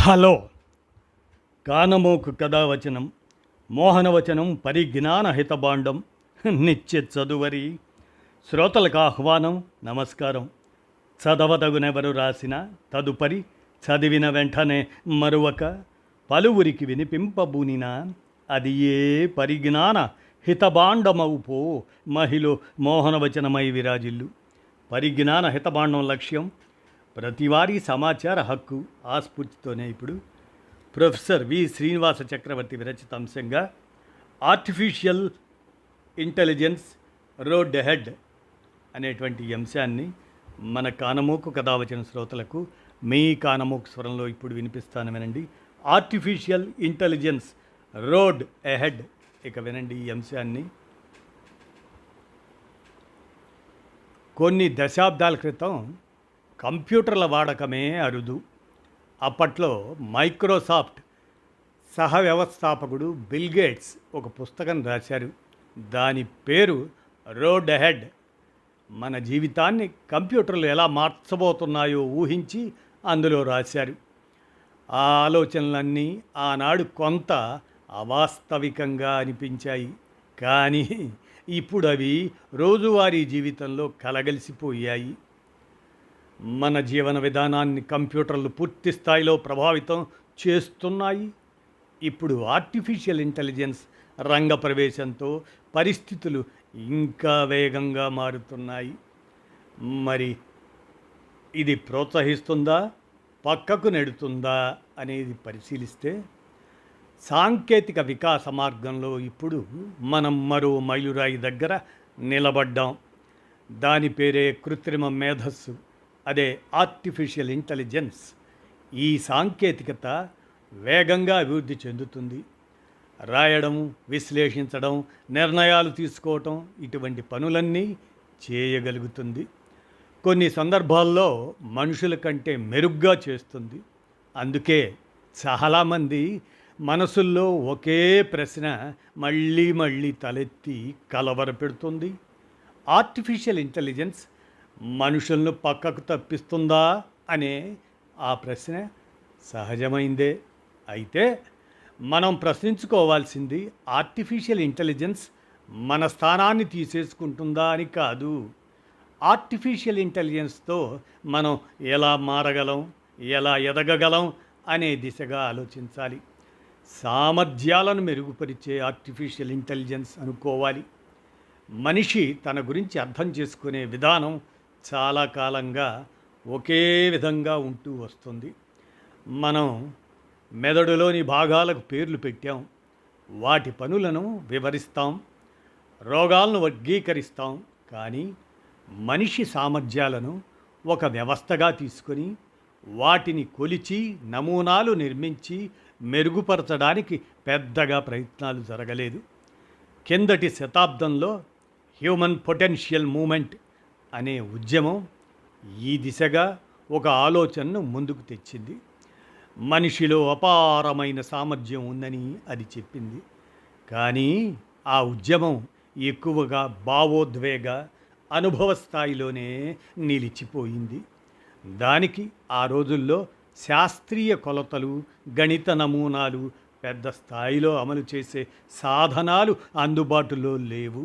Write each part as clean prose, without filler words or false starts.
Hello కానమోకు కథావచనం మోహనవచనం పరిజ్ఞాన హితబాండం నిత్య చదువరి శ్రోతలకు ఆహ్వానం నమస్కారం. చదవదగునెవరు రాసిన తదుపరి చదివిన వెంటనే మరొక పలువురికి వినిపింపబూనిన అది ఏ పరిజ్ఞాన హితబాండమవు పో మహిళ మోహనవచనమై విరాజిల్లు. పరిజ్ఞాన హితబాండం లక్ష్యం ప్రతివారీ సమాచార హక్కు. ఆ స్ఫూర్తితోనే ఇప్పుడు ప్రొఫెసర్ వి శ్రీనివాస చక్రవర్తి విరచిత అంశంగా ఆర్టిఫిషియల్ ఇంటెలిజెన్స్ రోడ్ హెడ్ అనేటువంటి అంశాన్ని మన కానమోకు కథావచన శ్రోతలకు మీ కానమోకు స్వరంలో ఇప్పుడు వినిపిస్తాను, వినండి. Artificial intelligence road ahead. ఇక వినండి ఈ అంశాన్ని. కొన్ని దశాబ్దాల క్రితం కంప్యూటర్ల వాడకమే అరుదు. అప్పట్లో మైక్రోసాఫ్ట్ సహ వ్యవస్థాపకుడు బిల్ గేట్స్ ఒక పుస్తకం రాశారు. దాని పేరు రోడ్ అహెడ్. మన జీవితాన్ని కంప్యూటర్లు ఎలా మార్చబోతున్నాయో ఊహించి అందులో రాశారు. ఆ ఆలోచనలన్నీ ఆనాడు కొంత అవాస్తవికంగా అనిపించాయి, కానీ ఇప్పుడు అవి రోజువారీ జీవితంలో కలగలిసిపోయాయి. మన జీవన విధానాన్ని కంప్యూటర్లు పూర్తి స్థాయిలో ప్రభావితం చేస్తున్నాయి. ఇప్పుడు ఆర్టిఫిషియల్ ఇంటెలిజెన్స్ రంగ ప్రవేశంతో పరిస్థితులు ఇంకా వేగంగా మారుతున్నాయి. మరి ఇది ప్రోత్సహిస్తుందా, పక్కకు నెడుతుందా అనేది పరిశీలిస్తే సాంకేతిక వికాస మార్గంలో ఇప్పుడు మనం మరో మైలురాయి దగ్గర నిలబడ్డాం. దాని పేరే కృత్రిమ మేధస్సు, అదే ఆర్టిఫిషియల్ ఇంటెలిజెన్స్. ఈ సాంకేతికత వేగంగా అభివృద్ధి చెందుతుంది. రాయడం, విశ్లేషించడం, నిర్ణయాలు తీసుకోవటం, ఇటువంటి పనులన్నీ చేయగలుగుతుంది. కొన్ని సందర్భాల్లో మనుషుల కంటే మెరుగ్గా చేస్తుంది. అందుకే చాలామంది మనసుల్లో ఒకే ప్రశ్న మళ్ళీ మళ్ళీ తలెత్తి కలవరపెడుతుంది. ఆర్టిఫిషియల్ ఇంటెలిజెన్స్ మనుషులను పక్కకు తప్పిస్తుందా అనే ఆ ప్రశ్న సహజమైందే. అయితే మనం ప్రశ్నించుకోవాల్సింది ఆర్టిఫిషియల్ ఇంటెలిజెన్స్ మన స్థానాన్ని తీసేసుకుంటుందా అని కాదు. ఆర్టిఫిషియల్ ఇంటెలిజెన్స్తో మనం ఎలా మారగలం, ఎలా ఎదగగలం అనే దిశగా ఆలోచించాలి. సామర్థ్యాలను మెరుగుపరిచే ఆర్టిఫిషియల్ ఇంటెలిజెన్స్ అనుకోవాలి. మనిషి తన గురించి అర్థం చేసుకునే విధానం చాలా కాలంగా ఒకే విధంగా ఉంటూ వస్తుంది. మనం మెదడులోని భాగాలకు పేర్లు పెట్టాం, వాటి పనులను వివరిస్తాం, రోగాలను వర్గీకరిస్తాం. కానీ మనిషి సామర్థ్యాలను ఒక వ్యవస్థగా తీసుకొని వాటిని కొలిచి నమూనాలు నిర్మించి మెరుగుపరచడానికి పెద్దగా ప్రయత్నాలు జరగలేదు. కిందటి శతాబ్దంలో హ్యూమన్ పొటెన్షియల్ మూమెంట్ అనే ఉద్యమం ఈ దిశగా ఒక ఆలోచనను ముందుకు తెచ్చింది. మనిషిలో అపారమైన సామర్థ్యం ఉందని అది చెప్పింది. కానీ ఆ ఉద్యమం ఎక్కువగా భావోద్వేగ అనుభవ స్థాయిలోనే నిలిచిపోయింది. దానికి ఆ రోజుల్లో శాస్త్రీయ కొలతలు, గణిత నమూనాలు, పెద్ద స్థాయిలో అమలు చేసే సాధనాలు అందుబాటులో లేవు.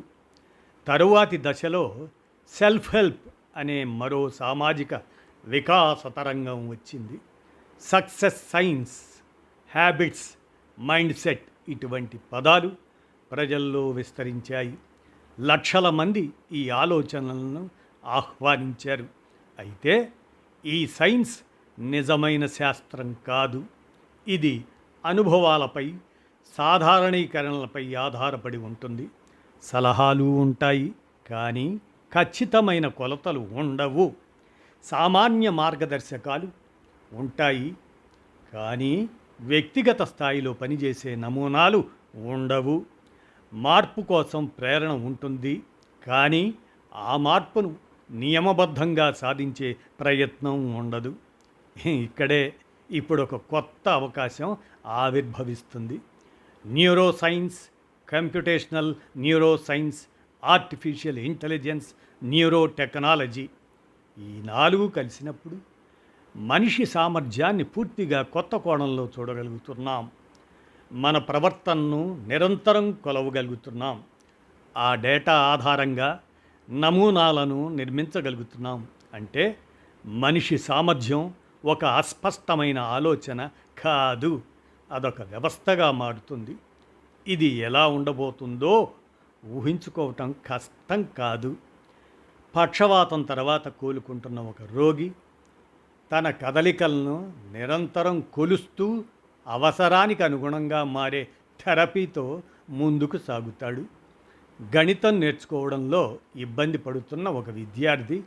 తరువాతి దశలో సెల్ఫ్ హెల్ప్ అనే మరో సామాజిక వికాస తరంగం వచ్చింది. Success science, habits, mind set ఇటువంటి పదాలు ప్రజల్లో విస్తరించాయి. లక్షల మంది ఈ ఆలోచనలను ఆహ్వానించారు. అయితే ఈ సైన్స్ నిజమైన శాస్త్రం కాదు. ఇది అనుభవాలపై, సాధారణీకరణలపై ఆధారపడి ఉంటుంది. సలహాలు ఉంటాయి, కానీ ఖచ్చితమైన కొలతలు ఉండవు. సామాన్య మార్గదర్శకాలు ఉంటాయి, కానీ వ్యక్తిగత స్థాయిలో పనిచేసే నమూనాలు ఉండవు. మార్పు కోసం ప్రేరణ ఉంటుంది, కానీ ఆ మార్పును నియమబద్ధంగా సాధించే ప్రయత్నం ఉండదు. ఇక్కడే ఇప్పుడు ఒక కొత్త అవకాశం ఆవిర్భవిస్తుంది. Neuroscience, computational neuroscience, artificial intelligence, neurotechnology, ఈ నాలుగు కలిసినప్పుడు మనిషి సామర్థ్యాన్ని పూర్తిగా కొత్త కోణంలో చూడగలుగుతున్నాం. మన ప్రవర్తనను నిరంతరం కొలవగలుగుతున్నాం. ఆ డేటా ఆధారంగా నమూనాలను నిర్మించగలుగుతున్నాం. అంటే మనిషి సామర్థ్యం ఒక అస్పష్టమైన ఆలోచన కాదు, అదొక వ్యవస్థగా మారుతుంది. ఇది ఎలా ఉండబోతుందో ఊహించుకోవటం కష్టం కాదు. పక్షవాతం తర్వాత కోలుకుంటున్న ఒక రోగి తన కదలికలను నిరంతరం కొలుస్తూ అవసరానికి అనుగుణంగా మారే థెరపీతో ముందుకు సాగుతాడు. గణితం నేర్చుకోవడంలో ఇబ్బంది పడుతున్న ఒక విద్యార్థి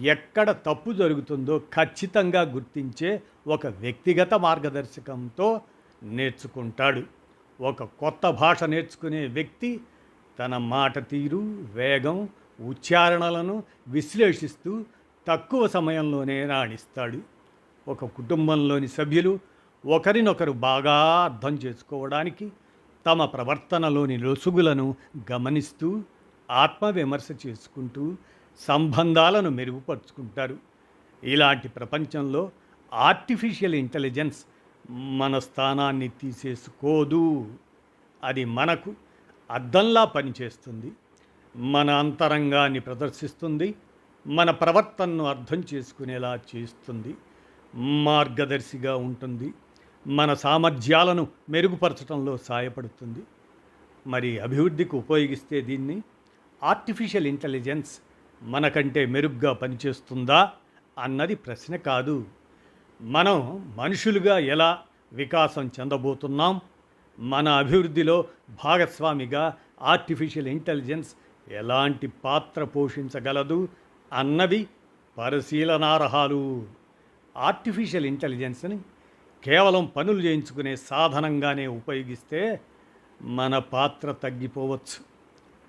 ఎక్కడ తప్పు జరుగుతుందో ఖచ్చితంగా గుర్తించే ఒక వ్యక్తిగత మార్గదర్శకంతో నేర్చుకుంటాడు. ఒక కొత్త భాష నేర్చుకునే వ్యక్తి తన మాట తీరు, వేగం, ఉచ్చారణలను విశ్లేషిస్తూ తక్కువ సమయంలోనే రాణిస్తాడు. ఒక కుటుంబంలోని సభ్యులు ఒకరినొకరు బాగా అర్థం చేసుకోవడానికి తమ ప్రవర్తనలోని లొసుగులను గమనిస్తూ ఆత్మవిమర్శ చేసుకుంటూ సంబంధాలను మెరుగుపరుచుకుంటారు. ఇలాంటి ప్రపంచంలో ఆర్టిఫిషియల్ ఇంటెలిజెన్స్ మన స్థానాన్ని తీసేసుకోదు. అది మనకు అద్దంలా పనిచేస్తుంది. మన అంతరంగాన్ని ప్రదర్శిస్తుంది. మన ప్రవర్తనను అర్థం చేసుకునేలా చేస్తుంది. మార్గదర్శిగా ఉంటుంది. మన సామర్థ్యాలను మెరుగుపరచడంలో సహాయపడుతుంది. మరి అభివృద్ధికి ఉపయోగిస్తే దీన్ని ఆర్టిఫిషియల్ ఇంటెలిజెన్స్ మనకంటే మెరుగ్గా పనిచేస్తుందా అన్నది ప్రశ్న కాదు. మనం మనుషులుగా ఎలా వికాసం చెందబోతున్నాం, మన అభివృద్ధిలో భాగస్వామిగా ఆర్టిఫిషియల్ ఇంటెలిజెన్స్ ఎలాంటి పాత్ర పోషించగలదు అన్నవి పరిశీలనార్హాలు. ఆర్టిఫిషియల్ ఇంటెలిజెన్స్ని కేవలం పనులు చేయించుకునే సాధనంగానే ఉపయోగిస్తే మన పాత్ర తగ్గిపోవచ్చు.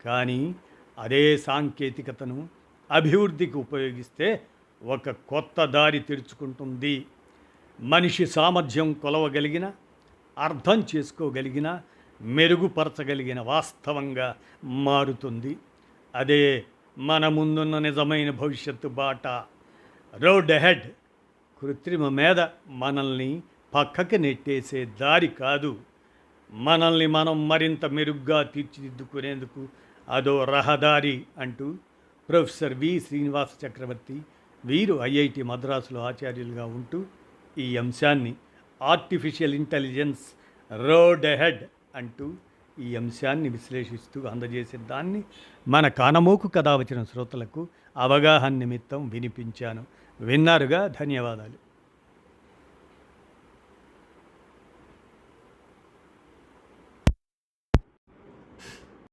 కానీ అదే సాంకేతికతను అభివృద్ధికి ఉపయోగిస్తే ఒక కొత్త దారి తెరుచుకుంటుంది. మనిషి సామర్థ్యం కొలవగలిగిన, అర్థం చేసుకోగలిగిన, మెరుగుపరచగలిగిన వాస్తవంగా మారుతుంది. అదే మన ముందున్న నిజమైన భవిష్యత్తు బాట. రోడ్ అహెడ్ కృత్రిమ మీద మనల్ని పక్కకి నెట్టేసే దారి కాదు. మనల్ని మనం మరింత మెరుగ్గా తీర్చిదిద్దుకునేందుకు అదో రహదారి అంటూ ప్రొఫెసర్ వి శ్రీనివాస చక్రవర్తి వీరు ఐఐటి మద్రాసులో ఆచార్యులుగా ఉంటూ ఈ అంశాన్ని ఆర్టిఫిషియల్ ఇంటెలిజెన్స్ రోడ్ అహెడ్ అంటూ ఈ అంశాన్ని విశ్లేషిస్తూ అందజేసిన దాన్ని మన కానమోకు కథ వచ్చిన శ్రోతలకు అవగాహన నిమిత్తం వినిపించాను. విన్నారుగా, ధన్యవాదాలు.